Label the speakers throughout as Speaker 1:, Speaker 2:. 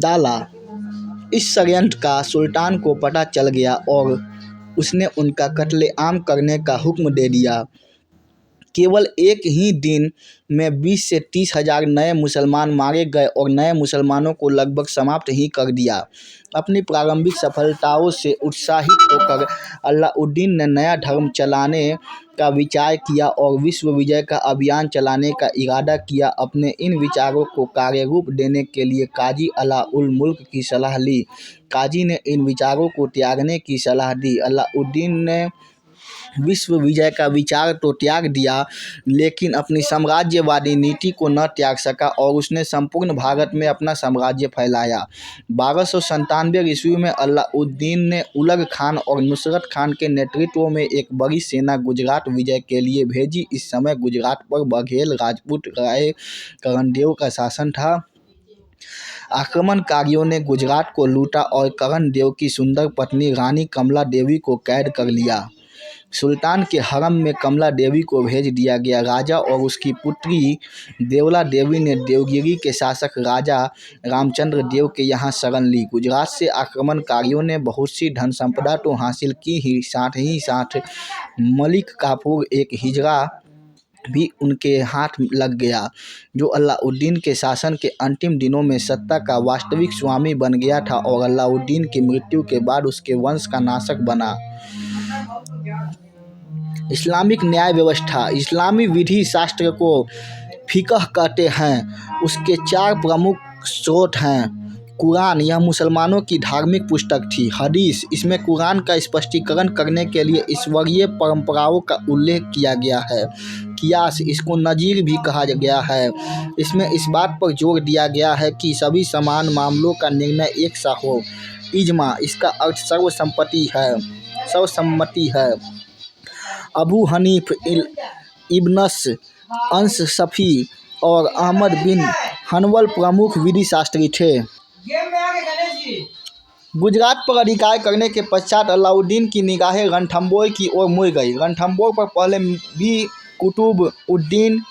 Speaker 1: डाला। इस षड्यंत्र का सुल्तान को पता चल गया और उसने उनका कत्लेआम करने का हुक्म दे दिया। केवल एक ही दिन में 20 से 30 हज़ार नए मुसलमान मारे गए और नए मुसलमानों को लगभग समाप्त ही कर दिया। अपनी प्रारंभिक सफलताओं से उत्साहित होकर अलाउद्दीन ने नया धर्म चलाने का विचार किया और विश्व विजय का अभियान चलाने का इरादा किया। अपने इन विचारों को कार्यरूप देने के लिए काजी अला उल मुल्क की सलाह ली। काजी ने इन विचारों को त्यागने की सलाह दी। अलाउद्दीन ने विश्व विजय का विचार तो त्याग दिया, लेकिन अपनी साम्राज्यवादी नीति को न त्याग सका और उसने संपूर्ण भारत में अपना साम्राज्य फैलाया। 1297 ईस्वी में अलाउद्दीन ने उलग खान और नुसरत खान के नेतृत्व में एक बड़ी सेना गुजरात विजय के लिए भेजी। इस समय गुजरात पर बघेल राजपूत राय करणदेव का शासन था। आक्रमणकारियों ने गुजरात को लूटा और करणदेव की सुंदर पत्नी रानी कमला देवी को कैद कर लिया। सुल्तान के हरम में कमला देवी को भेज दिया गया। राजा और उसकी पुत्री देवला देवी ने देवगिरी के शासक राजा रामचंद्र देव के यहाँ शरण ली। गुजरात से आक्रमणकारियों ने बहुत सी धन संपदा तो हासिल की ही साथ मलिक काफूर एक हिजड़ा भी उनके हाथ लग गया, जो अलाउद्दीन के शासन के अंतिम दिनों में सत्ता का वास्तविक स्वामी बन गया था और अलाउद्दीन की मृत्यु के बाद उसके वंश का नाशक बना। इस्लामिक न्याय व्यवस्था। इस्लामी विधि शास्त्र को फ़िक़्ह कहते हैं। उसके 4 प्रमुख स्रोत हैं। कुरान, यह मुसलमानों की धार्मिक पुस्तक थी। हदीस, इसमें कुरान का स्पष्टीकरण करने के लिए ईश्वरीय परंपराओं का उल्लेख किया गया है। कियास, इसको नज़ीर भी कहा गया है। इसमें इस बात पर जोर दिया गया है कि सभी समान मामलों का निर्णय एक सा हो। इज्मा, इसका अर्थ सर्वसम्मति है। अबू हनीफ, इब्नस अंस शफी और अहमद बिन हनबल प्रमुख विधि शास्त्री थे। गुजरात पर अधिकार करने के पश्चात अलाउद्दीन की निगाहें रणथंबोर की ओर मुड़ गई। रणथंबोर पर पहले भी कुतुब उद्दीन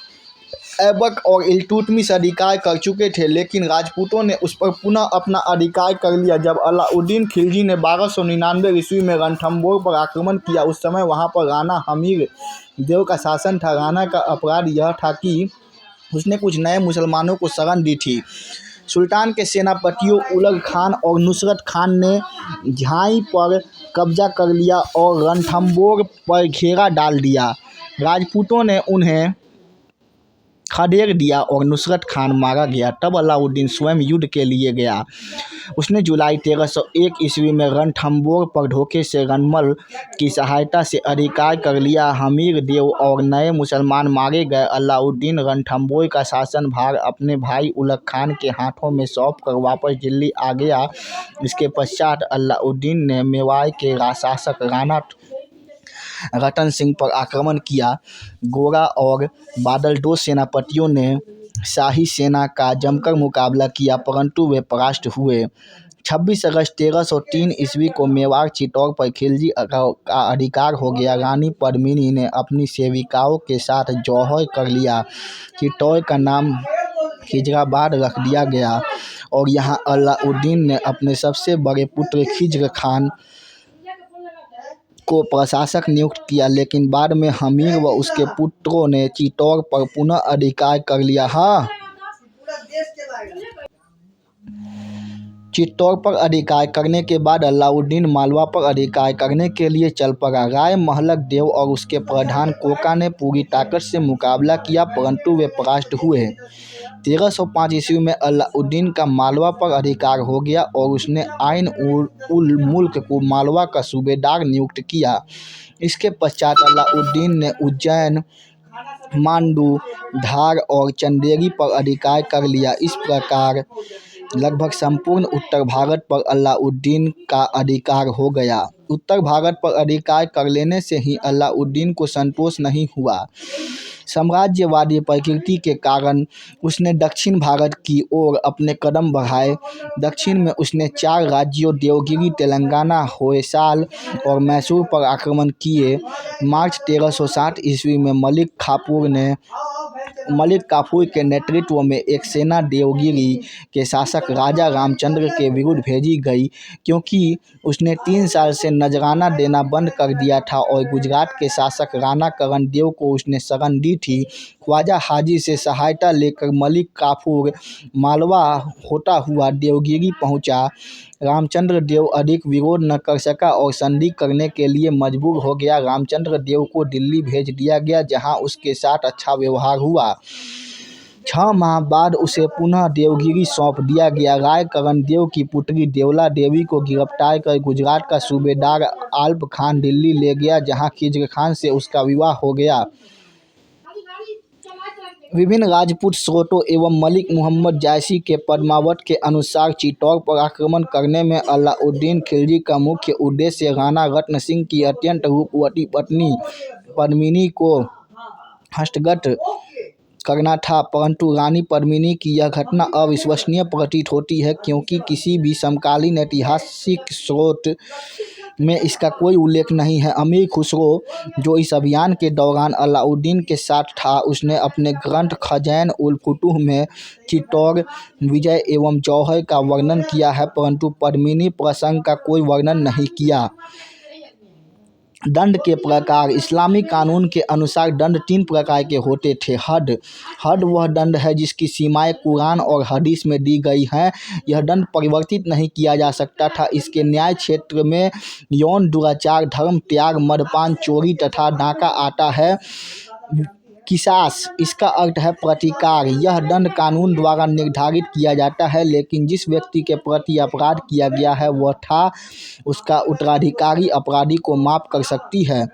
Speaker 1: ऐबक और इल्तुतमिश अधिकार कर चुके थे, लेकिन राजपूतों ने उस पर पुनः अपना अधिकार कर लिया। जब अलाउद्दीन खिलजी ने 1299 ईस्वी में रणथंबोर पर आक्रमण किया, उस समय वहां पर राणा हमीर देव का शासन था। राणा का अपराध यह था कि उसने कुछ नए मुसलमानों को शरण दी थी। सुल्तान के सेनापतियों उलग खान और नुसरत खान ने झांई पर कब्जा कर लिया और रणथंबोर पर घेरा डाल दिया। राजपूतों ने उन्हें खदेड़ दिया और नुसरत खान मारा गया। तब अलाउद्दीन स्वयं युद्ध के लिए गया। उसने जुलाई 1301 ईस्वी में रणथंबोर पर धोखे से रणमल की सहायता से अधिकार कर लिया। हमीर देव और नए मुसलमान मारे गए। अलाउद्दीन रणथंबोर का शासन भार अपने भाई उलग खान के हाथों में सौंप कर वापस दिल्ली आ गया। इसके पश्चात अलाउद्दीन ने मेवाड़ के शासक राणा रतन सिंह पर आक्रमण किया। गोरा और बादल, 2 सेनापतियों ने शाही सेना का जमकर मुकाबला किया, परंतु वे परास्त हुए। 26 अगस्त 1303 ईस्वी को मेवाड़ चित्तौड़ पर खिलजी का अधिकार हो गया। रानी पद्मिनी ने अपनी सेविकाओं के साथ जौहर कर लिया। चित्तौड़ का नाम खिजराबाद रख दिया गया और यहाँ अलाउद्दीन ने अपने सबसे बड़े पुत्र खिज्र खान को प्रशासक नियुक्त किया, लेकिन बाद में हमीर व उसके पुत्रों ने चित्तौड़ पर पुनः अधिकार कर लिया। चित्तौड़ पर अधिकार करने के बाद अलाउद्दीन मालवा पर अधिकार करने के लिए चल पड़ा। राय महलक देव और उसके प्रधान कोका ने पूरी ताकत से मुकाबला किया, परंतु वे परास्त हुए। 1305 ईस्वी में अलाउद्दीन का मालवा पर अधिकार हो गया और उसने आइन उल मुल्क को मालवा का सूबेदार नियुक्त किया। इसके पश्चात अलाउद्दीन ने उज्जैन, मांडू, धार और चंदेरी पर अधिकार कर लिया। इस प्रकार लगभग संपूर्ण उत्तर भारत पर अलाउद्दीन का अधिकार हो गया। उत्तर भारत पर अधिकार कर लेने से ही अलाउद्दीन को संतोष नहीं हुआ। साम्राज्यवादी प्रकृति के कारण उसने दक्षिण भारत की ओर अपने कदम बढ़ाए। दक्षिण में उसने 4 राज्यों देवगिरी, तेलंगाना, होयसाल और मैसूर पर आक्रमण किए। मार्च 1307 ईस्वी में मलिक काफूर ने मलिक काफूर के नेतृत्व में एक सेना देवगिरी के शासक राजा रामचंद्र के विरुद्ध भेजी गई, क्योंकि उसने 3 साल से नजराना देना बंद कर दिया था और गुजरात के शासक राणा करण देव को उसने शरण दी थी। ख्वाजा हाजी से सहायता लेकर मलिक काफूर मालवा होता हुआ देवगिरी पहुंचा। रामचंद्र देव अधिक विरोध न कर सका और संधि करने के लिए मजबूर हो गया। रामचंद्र देव को दिल्ली भेज दिया गया, जहां उसके साथ अच्छा व्यवहार हुआ। 6 माह बाद उसे पुनः देवगिरी सौंप दिया गया। राय करण देव की पुत्री देवला देवी को गिरफ्तार कर गुजरात का सूबेदार आलप खान दिल्ली ले गया, जहां खिज्र खान से उसका विवाह हो गया। विभिन्न राजपूत स्रोतों एवं मलिक मुहम्मद जायसी के पद्मावत के अनुसार चित्तौड़ पर आक्रमण करने में अलाउद्दीन खिलजी का मुख्य उद्देश्य राणा रत्न सिंह की अत्यंत रूपवती पत्नी पद्मिनी को हस्तगत करना था, परंतु रानी पद्मिनी की यह घटना अविश्वसनीय प्रतीत होती है, क्योंकि किसी भी समकालीन ऐतिहासिक स्रोत में इसका कोई उल्लेख नहीं है। अमीर खुसरो, जो इस अभियान के दौरान अलाउद्दीन के साथ था, उसने अपने ग्रंथ खज़ैन उल फुतूह में चित्तौड़ विजय एवं जौहर का वर्णन किया है, परंतु पद्मिनी प्रसंग का कोई वर्णन नहीं किया। दंड के प्रकार। इस्लामी कानून के अनुसार दंड 3 प्रकार के होते थे। हद वह दंड है जिसकी सीमाएं कुरान और हदीस में दी गई हैं। यह दंड परिवर्तित नहीं किया जा सकता था। इसके न्याय क्षेत्र में यौन दुराचार, धर्म त्याग, मदपान, चोरी तथा डाका आता है। किसास, इसका अर्थ है प्रतिकार। यह दंड कानून द्वारा निर्धारित किया जाता है, लेकिन जिस व्यक्ति के प्रति अपराध किया गया है वह था उसका उत्तराधिकारी अपराधी को माफ कर सकती है।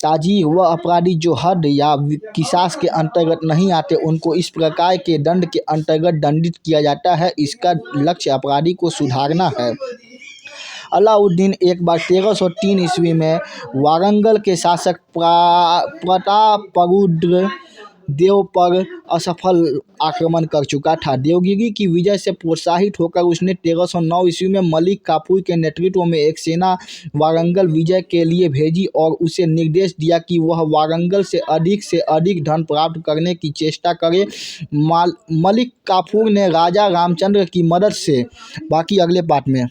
Speaker 1: ताजीर, वह अपराधी जो हद या किसास के अंतर्गत नहीं आते, उनको इस प्रकार के दंड के अंतर्गत दंडित किया जाता है। इसका लक्ष्य अपराधी को सुधारना है। अलाउद्दीन एक बार 1303 ईस्वी में वारंगल के शासक प्रतापरुद्र देव पर असफल आक्रमण कर चुका था। देवगिरी की विजय से प्रोत्साहित होकर उसने 1309 ईस्वी में मलिक काफूर के नेतृत्व में एक सेना वारंगल विजय के लिए भेजी और उसे निर्देश दिया कि वह वारंगल से अधिक धन प्राप्त करने की चेष्टा करे। मलिक काफूर ने राजा रामचंद्र की मदद से, बाकी अगले पार्ट में।